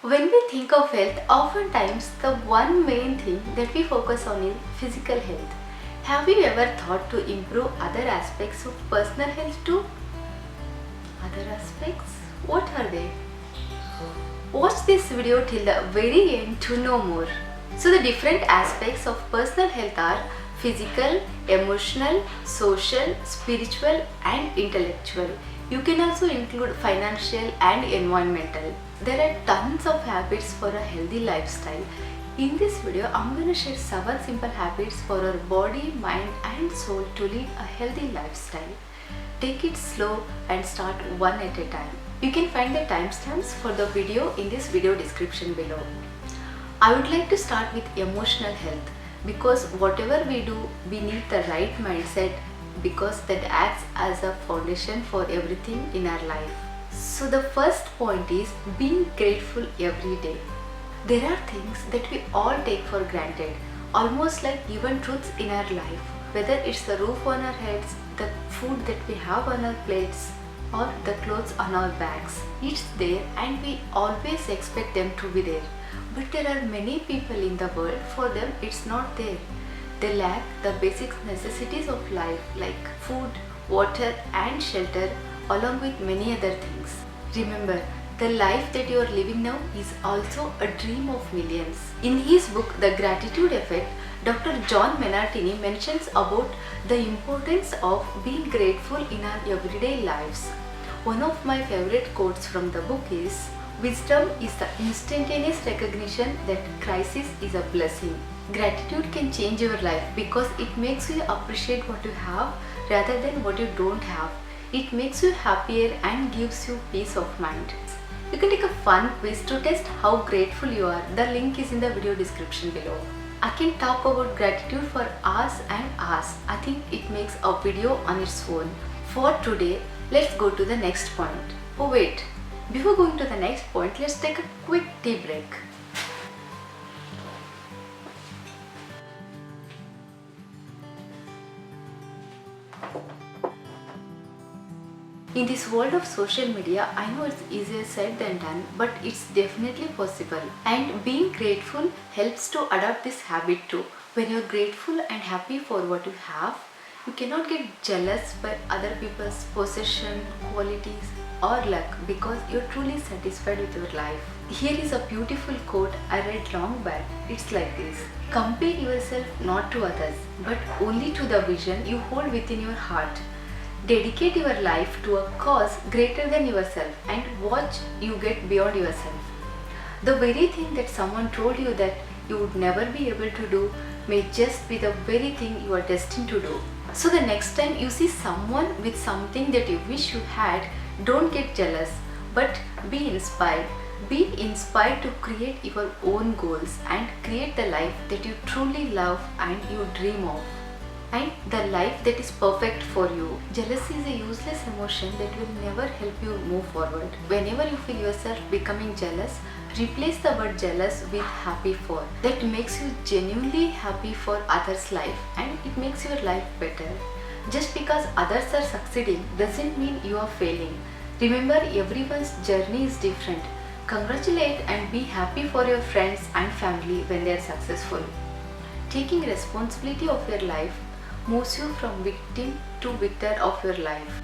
When we think of health, oftentimes the one main thing that we focus on is physical health. Have you ever thought to improve other aspects of personal health too? Other aspects? What are they? Watch this video till the very end to know more. So the different aspects of personal health are physical, emotional, social, spiritual and intellectual. You can also include financial and environmental. There are tons of habits for a healthy lifestyle. In this video, I'm going to share 7 simple habits for our body, mind and soul to lead a healthy lifestyle. Take it slow and start one at a time. You can find the timestamps for the video in this video description below. I would like to start with emotional health because whatever we do, we need the right mindset because that acts as a foundation for everything in our life. So the first point is being grateful every day. There are things that we all take for granted, almost like given truths in our life. Whether it's the roof on our heads, the food that we have on our plates, or the clothes on our backs. It's there and we always expect them to be there. But there are many people in the world, for them it's not there. They lack the basic necessities of life like food, water and shelter along with many other things. Remember, the life that you are living now is also a dream of millions. In his book The Gratitude Effect, Dr. John Menartini mentions about the importance of being grateful in our everyday lives. One of my favorite quotes from the book is, "Wisdom is the instantaneous recognition that crisis is a blessing." Gratitude can change your life because it makes you appreciate what you have rather than what you don't have. It makes you happier and gives you peace of mind. You can take a fun quiz to test how grateful you are. The link is in the video description below. I can talk about gratitude for hours and hours. I think it makes a video on its own. For today, let's go to the next point. Oh wait, before going to the next point, let's take a quick tea break. In this world of social media, I know it's easier said than done, but it's definitely possible. And being grateful helps to adopt this habit too. When you're grateful and happy for what you have, you cannot get jealous by other people's possession, qualities or luck because you're truly satisfied with your life. Here is a beautiful quote I read long back. It's like this: compare yourself not to others, but only to the vision you hold within your heart. Dedicate your life to a cause greater than yourself and watch you get beyond yourself. The very thing that someone told you that you would never be able to do may just be the very thing you are destined to do. So the next time you see someone with something that you wish you had, don't get jealous, but be inspired. Be inspired to create your own goals and create the life that you truly love and you dream of, and the life that is perfect for you. Jealousy is a useless emotion that will never help you move forward. Whenever you feel yourself becoming jealous, replace the word jealous with happy for. That makes you genuinely happy for others' life and it makes your life better. Just because others are succeeding doesn't mean you are failing. Remember, everyone's journey is different. Congratulate and be happy for your friends and family when they are successful. Taking responsibility of your life moves you from victim to victor of your life.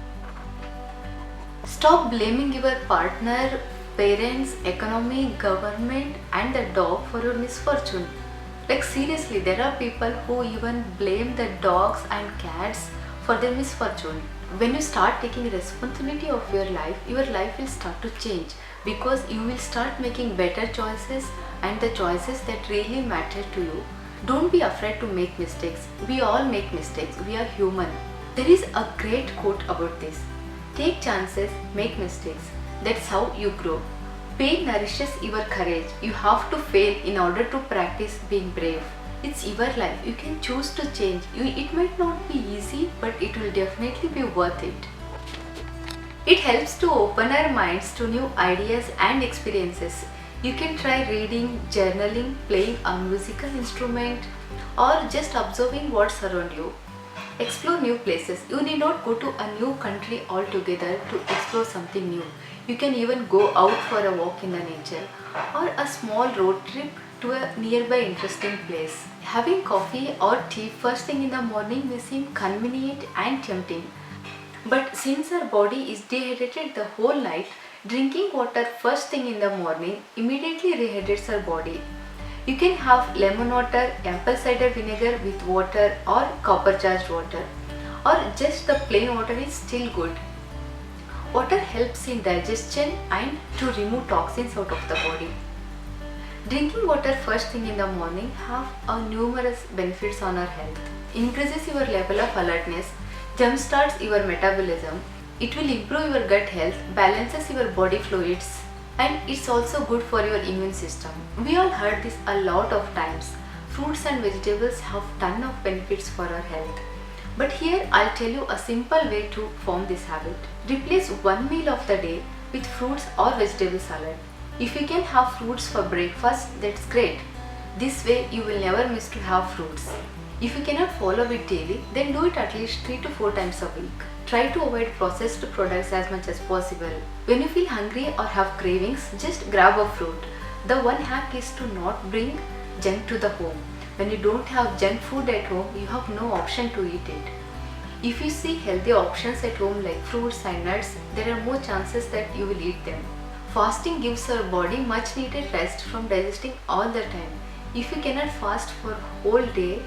Stop blaming your partner, parents, economy, government and the dog for your misfortune. Like seriously, there are people who even blame the dogs and cats for their misfortune. When you start taking responsibility of your life will start to change because you will start making better choices and the choices that really matter to you. Don't be afraid to make mistakes. We all make mistakes. We are human. There is a great quote about this. Take chances, make mistakes. That's how you grow. Pain nourishes your courage. You have to fail in order to practice being brave. It's your life. You can choose to change. It might not be easy, but it will definitely be worth it. It helps to open our minds to new ideas and experiences. You can try reading, journaling, playing a musical instrument, or just observing what's around you. Explore new places. You need not go to a new country altogether to explore something new. You can even go out for a walk in the nature or a small road trip to a nearby interesting place. Having coffee or tea first thing in the morning may seem convenient and tempting. But since our body is dehydrated the whole night, drinking water first thing in the morning immediately rehydrates our body. You can have lemon water, apple cider vinegar with water or copper charged water, or just the plain water is still good. Water helps in digestion and to remove toxins out of the body. Drinking water first thing in the morning have numerous benefits on our health. Increases your level of alertness, jumpstarts your metabolism, it will improve your gut health, balances your body fluids, and it's also good for your immune system. We all heard this a lot of times. Fruits and vegetables have ton of benefits for our health. But here I'll tell you a simple way to form this habit. Replace one meal of the day with fruits or vegetable salad. If you can have fruits for breakfast, that's great. This way you will never miss to have fruits. If you cannot follow it daily, then do it at least 3 to 4 times a week. Try to avoid processed products as much as possible. When you feel hungry or have cravings, just grab a fruit. The one hack is to not bring junk to the home. When you don't have junk food at home, you have no option to eat it. If you see healthy options at home like fruits and nuts, there are more chances that you will eat them. Fasting gives our body much needed rest from digesting all the time. If you cannot fast for whole day,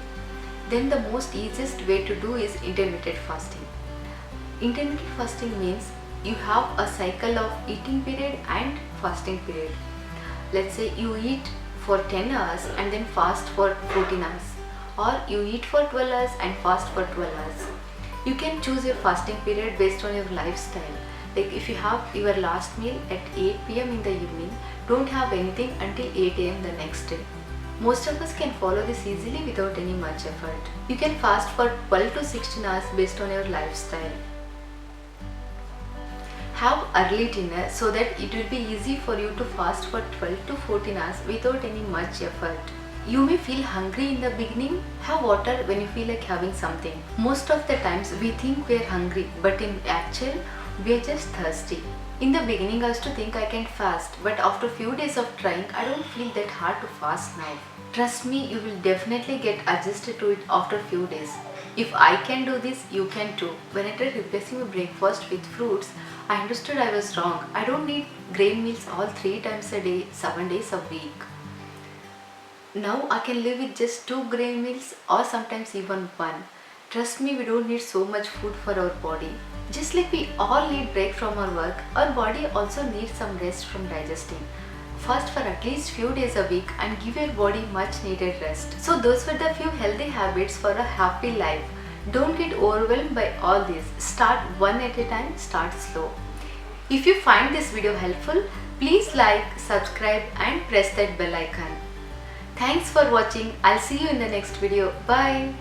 then the most easiest way to do is intermittent fasting. Intermittent fasting means you have a cycle of eating period and fasting period. Let's say you eat for 10 hours and then fast for 14 hours, or you eat for 12 hours and fast for 12 hours. You can choose your fasting period based on your lifestyle. Like if you have your last meal at 8 p.m. in the evening, don't have anything until 8 a.m. the next day. Most of us can follow this easily without any much effort. You can fast for 12 to 16 hours based on your lifestyle. Have early dinner so that it will be easy for you to fast for 12 to 14 hours without any much effort. You may feel hungry in the beginning. Have water when you feel like having something. Most of the times we think we are hungry, but in actual we are just thirsty. In the beginning I used to think I can fast, but after few days of trying, I don't feel that hard to fast now. Trust me, you will definitely get adjusted to it after few days. If I can do this, you can too. When I tried replacing my breakfast with fruits, I understood I was wrong. I don't need grain meals all 3 times a day, 7 days a week. Now I can live with just 2 grain meals or sometimes even 1. Trust me, we don't need so much food for our body. Just like we all need break from our work, our body also needs some rest from digesting. Fast for at least few days a week and give your body much needed rest. So those were the few healthy habits for a happy life. Don't get overwhelmed by all these. Start one at a time, start slow. If you find this video helpful, please like, subscribe and press that bell icon. Thanks for watching. I'll see you in the next video. Bye.